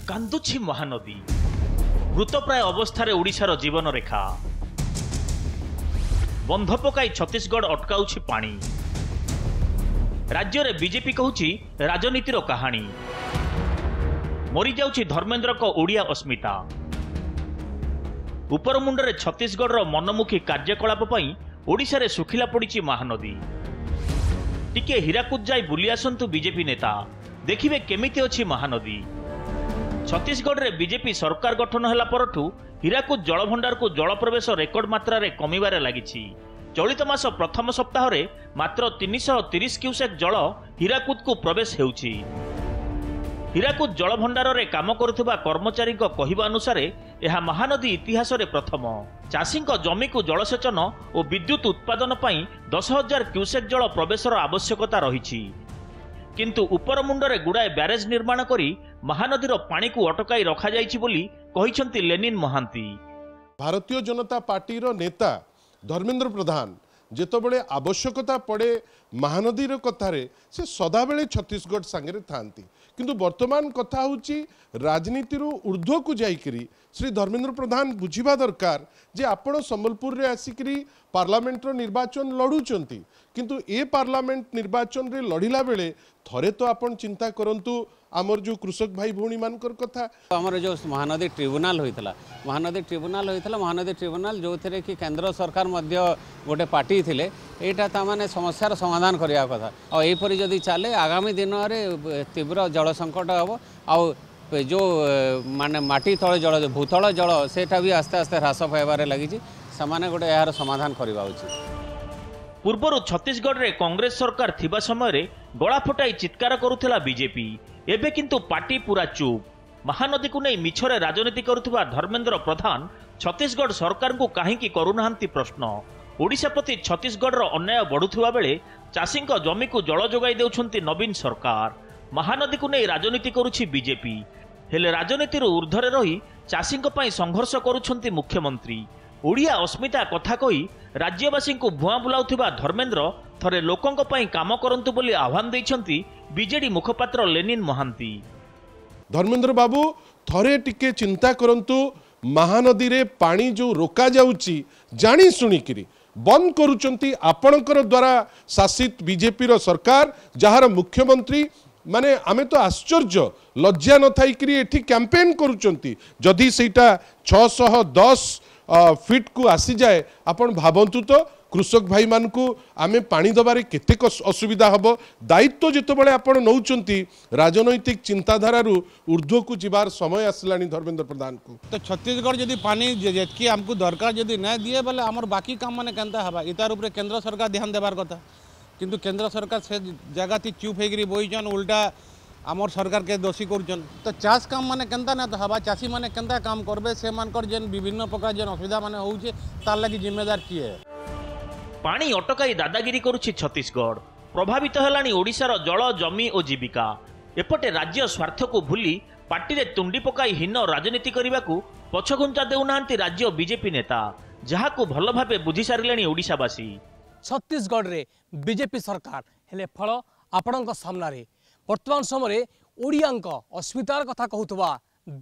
कांदुछि महानदी मृतप्राय अवस्था ओडिशार जीवन रेखा बंध पकाई छत्तीसगढ़ अटकाउछि पानी राज्य में बीजेपी कहूछि राजनीतिर कहानी मरी जाउछि धर्मेंद्र को ओडिया अस्मिता उपरमुंडरे छत्तीसगढ़ मनमुखी कार्यकलाप पई ओडिशा रे सुखिला पड़िछि महानदी टिके हीराकुद जाई बुली आसंतु बीजेपी नेता देखिबे केमिति अछि महानदी। छत्तीसगढ़ रे बीजेपी सरकार गठन होला परठू हीराकुद जलभंडार को जल प्रवेश रेकर्ड मात्रा रे कमिबारे लागिछि। चलित मास प्रथम सप्ताह रे मात्र 330 क्यूसेक जल हीराकुद को प्रवेश हेउछि। हीराकुद जलभंडार रे काम करुवा कर्मचारी कहवा अनुसार यह महानदी इतिहास रे प्रथम चाषी जमी को जलसेचन और विद्युत उत्पादन पई 10,000 क्यूसेक जल प्रवेशर आवश्यकता रही किंतु उपरमुंडरे गुड़ाए ब्यारेज निर्माण करी महानदीर पानी को अटकाई रखा जाइछि बोली कहिसंती लेनिन महांती। भारतीय जनता पार्टी रो नेता धर्मेंद्र प्रधान जेतबेले आवश्यकता पड़े महानदीर कथारे से सदाबेले छत्तीसगढ़ सांगे थांती किंतु वर्तमान कथा होची राजनीतिर ऊर्ध्व को जाइकरी श्री धर्मेंद्र प्रधान बुझिबा दरकार जे आपण संबलपुर रे आसिकरी पार्लियामेंट रो निर्वाचन लड़ुचंती किंतु ए पार्लियामेंट निर्वाचन रे लड़िला बेले थरे तो आपण चिंता करंतु आमर जो कृषक भाई भौणी मानकर कथा आमर जो महानदी ट्रिब्यूनाल होइतला महानदी ट्रिब्यूनाल जो थे कि केंद्र सरकार मध्य गोटे पार्टी थिले एटा ता माने समस्यार समाधान करिया कथा और एपरि जदि चले आगामी दिन में तीव्र जल संकट हम आउ जो माने माटी तले जल भूतल जल सेटा भी आस्ते आस्ते ह्रास पाइबार लगी से गोटे यार समाधान करवा उचित। पूर्वर छत्तीसगढ़ रे कांग्रेस सरकार थिबा समय रे गला फटाई चित्कार करुथिला बीजेपी एबे किंतु पार्टी पूरा चुप महानदी को नहीं मिछरे राजनीति करुथिबा धर्मेंद्र प्रधान छत्तीसगढ़ सरकार को काहेकि करुनाहांती प्रश्न ओडिशा प्रति छत्तीसगढ़ रो अन्याय बढ़ुथिबा बेले चाषी जमी को जल जोगाई देउछंती नवीन सरकार महानदी को नहीं राजनीति करुछि बीजेपी हेले राजनीतिर ऊर्ध्वरे रही चाषी संघर्ष करुछंती मुख्यमंत्री ओडिया अस्मिता कथा कही राज्यवासी को भुआ बुलाउथिबा धर्मेंद्र थरे लोकंक पई काम करंतु बोली आह्वान दैछंती बीजेडी मुखपात्र लेनिन महांती। धर्मेंद्र बाबू थरे टिके चिंता करंतु महानदी रे पानी जो रोका जाउची जानी सुनिकिरी बंद करुचंती आपणकर द्वारा शासित बीजेपी रो सरकार जहार मुख्यमंत्री माने आमे तो आश्चर्य लज्जा न थाइकरी एठी कैंपेन करुचंती जदि सेटा 610 फीट को आसी जाए आपण भावंतु तो कृषक भाई मान को आमे पानी दबारे केते असुविधा हबो दायित्व जेतबेले आपण नौचंती राजनैतिक चिंताधारा ऊर्ध्व को जिबार समय आसलानी धर्मेंद्र प्रधान को तो छत्तीसगढ़ जदि पानी जेतकी हमको दरकार जदि न दिए बोले आमर बाकी काम माने केनता हबा इतार ऊपर केंद्र सरकार ध्यान देबार कथा किंतु केंद्र सरकार से जगह थी चुप होकर बोईचन उल्टा आमर सरकार के दोषी करुचन तो चाष काम माने केनता ना तो हवा चाषी माने केनता काम करबे से मानकर जेन विभिन्न प्रकार जेन असुविधा माने होउचे तार लागि जिम्मेदार किए पानी अटकाई दादागिरी करुछि छत्तीसगढ़ प्रभावित हेलानी ओडिशार जल जमी और जीविका एपटे राज्य स्वार्थ को भूली पार्टी रे तुंडी पकाई हीन राजनीति करने को पछघुंचा देउनाहांती राज्य बीजेपी नेता जहाकू भल भाबे बुझी सारिलेनी ओडिशावासी। छत्तीसगढ़ रे बीजेपी सरकार हेले फल आपणक सामने वर्तमान समय ओडियांक अस्मितार कथा कहूथबा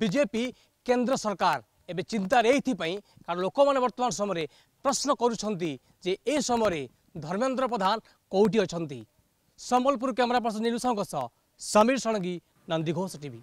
बीजेपी केंद्र सरकार एबे चिंता रही कारण लोक मैंने वर्तमान समय प्रश्न करुछंती जे ए समय धर्मेंद्र प्रधान कौटी अछंती। संबलपुर कैमरा पर्सन नीलू समीर सणगी नंदीघोष टीवी।